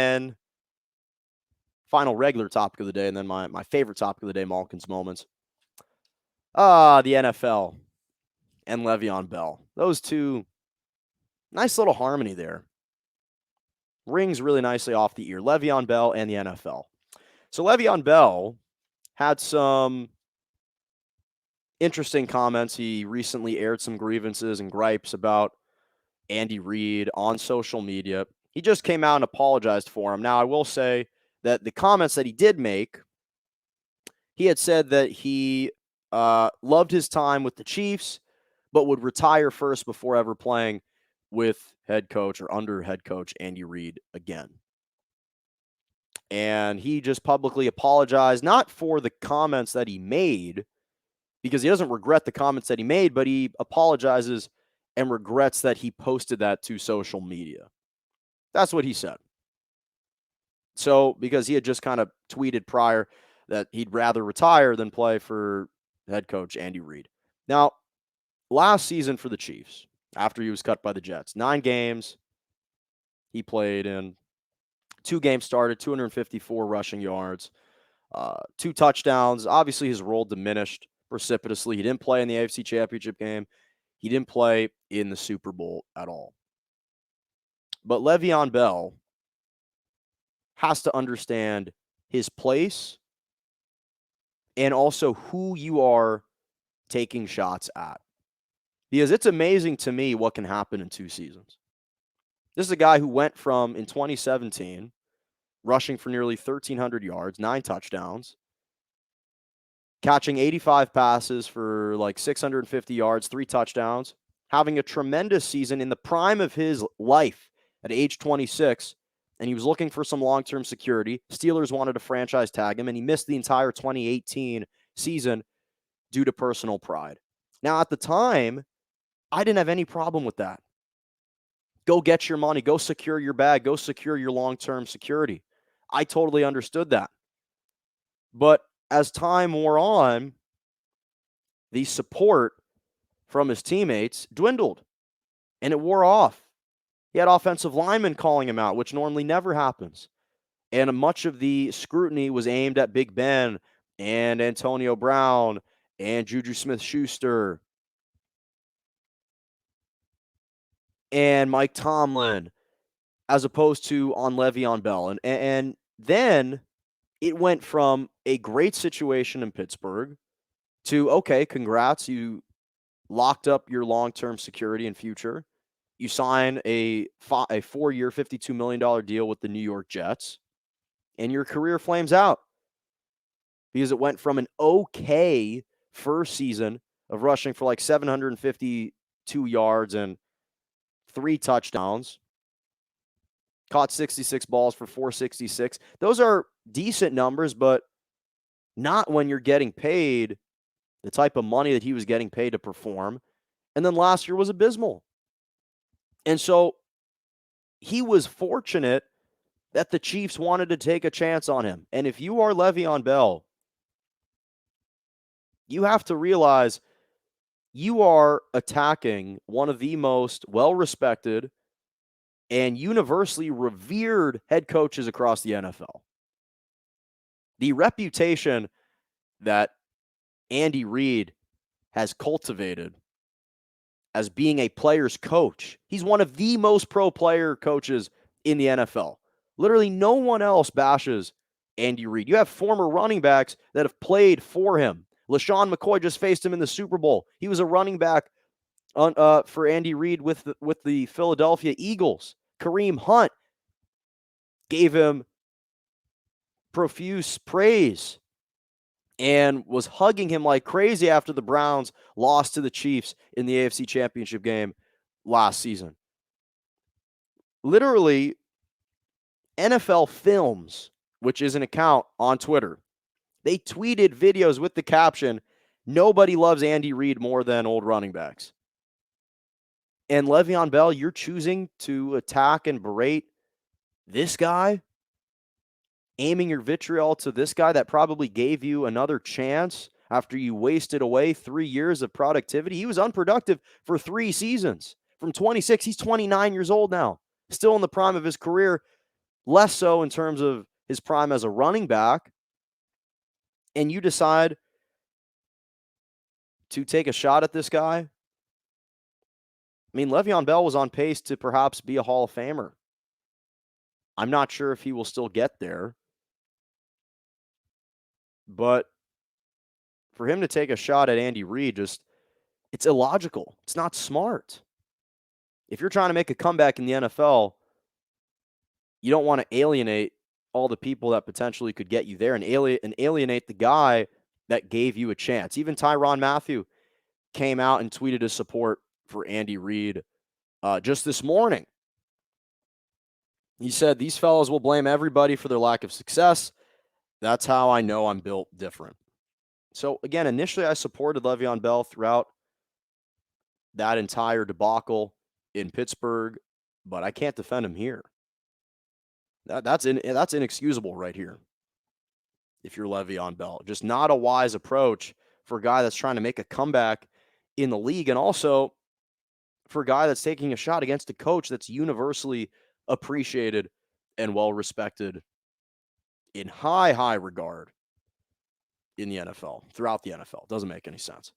And final regular topic of the day, and then my favorite topic of the day, Malkin's moments. The NFL and Le'Veon Bell. Those two, nice little harmony there. Rings really nicely off the ear. Le'Veon Bell and the NFL. So Le'Veon Bell had some interesting comments. He recently aired some grievances and gripes about Andy Reid on social media. He just came out and apologized for him. Now, I will say that the comments that he did make, he had said that he loved his time with the Chiefs, but would retire first before ever playing with head coach or under head coach Andy Reid again. And he just publicly apologized, not for the comments that he made, because he doesn't regret the comments that he made, but he apologizes and regrets that he posted that to social media. That's what he said. So, because he had just kind of tweeted prior that he'd rather retire than play for head coach Andy Reid. Now, last season for the Chiefs, after he was cut by the Jets, 9 games he played in, 2 games started, 254 rushing yards, 2 touchdowns. Obviously, his role diminished precipitously. He didn't play in the AFC Championship game. He didn't play in the Super Bowl at all. But Le'Veon Bell has to understand his place and also who you are taking shots at. Because it's amazing to me what can happen in 2 seasons. This is a guy who went from, in 2017, rushing for nearly 1,300 yards, 9 touchdowns, catching 85 passes for like 650 yards, 3 touchdowns, having a tremendous season in the prime of his life at age 26, and he was looking for some long-term security. Steelers wanted to franchise tag him, and he missed the entire 2018 season due to personal pride. Now, at the time, I didn't have any problem with that. Go get your money. Go secure your bag. Go secure your long-term security. I totally understood that. But as time wore on, the support from his teammates dwindled, and it wore off. He had offensive linemen calling him out, which normally never happens. And much of the scrutiny was aimed at Big Ben and Antonio Brown and Juju Smith-Schuster and Mike Tomlin, as opposed to on Le'Veon Bell. And then it went from a great situation in Pittsburgh to, okay, congrats, you locked up your long-term security and future. You sign a 4-year, $52 million deal with the New York Jets, and your career flames out because it went from an okay first season of rushing for like 752 yards and 3 touchdowns, caught 66 balls for 466. Those are decent numbers, but not when you're getting paid the type of money that he was getting paid to perform. And then last year was abysmal. And so he was fortunate that the Chiefs wanted to take a chance on him. And if you are Le'Veon Bell, you have to realize you are attacking one of the most well-respected and universally revered head coaches across the NFL. The reputation that Andy Reid has cultivated as being a player's coach. He's one of the most pro player coaches in the NFL. Literally no one else bashes Andy Reid. You have former running backs that have played for him. LaShawn McCoy just faced him in the Super Bowl. He was a running back for Andy Reid with the Philadelphia Eagles. Kareem Hunt gave him profuse praise and was hugging him like crazy after the Browns lost to the Chiefs in the AFC Championship game last season. Literally, NFL Films, which is an account on Twitter, they tweeted videos with the caption, "Nobody loves Andy Reid more than old running backs." And Le'Veon Bell, you're choosing to attack and berate this guy, aiming your vitriol to this guy that probably gave you another chance after you wasted away 3 years of productivity. He was unproductive for 3 seasons. From 26, he's 29 years old now, still in the prime of his career. less so in terms of his prime as a running back, and you decide to take a shot at this guy. I mean, Le'Veon Bell was on pace to perhaps be a Hall of Famer. I'm not sure if he will still get there, but for him to take a shot at Andy Reid, it's illogical. It's not smart. If you're trying to make a comeback in the NFL, you don't want to alienate all the people that potentially could get you there and alienate the guy that gave you a chance. Even Tyrann Mathieu came out and tweeted his support for Andy Reid just this morning. He said, "These fellows will blame everybody for their lack of success. That's how I know I'm built different." So, again, initially I supported Le'Veon Bell throughout that entire debacle in Pittsburgh, but I can't defend him here. That's inexcusable right here. If you're Le'Veon Bell, just not a wise approach for a guy that's trying to make a comeback in the league, and also for a guy that's taking a shot against a coach that's universally appreciated and well respected in high regard in the NFL, throughout the NFL. Doesn't make any sense.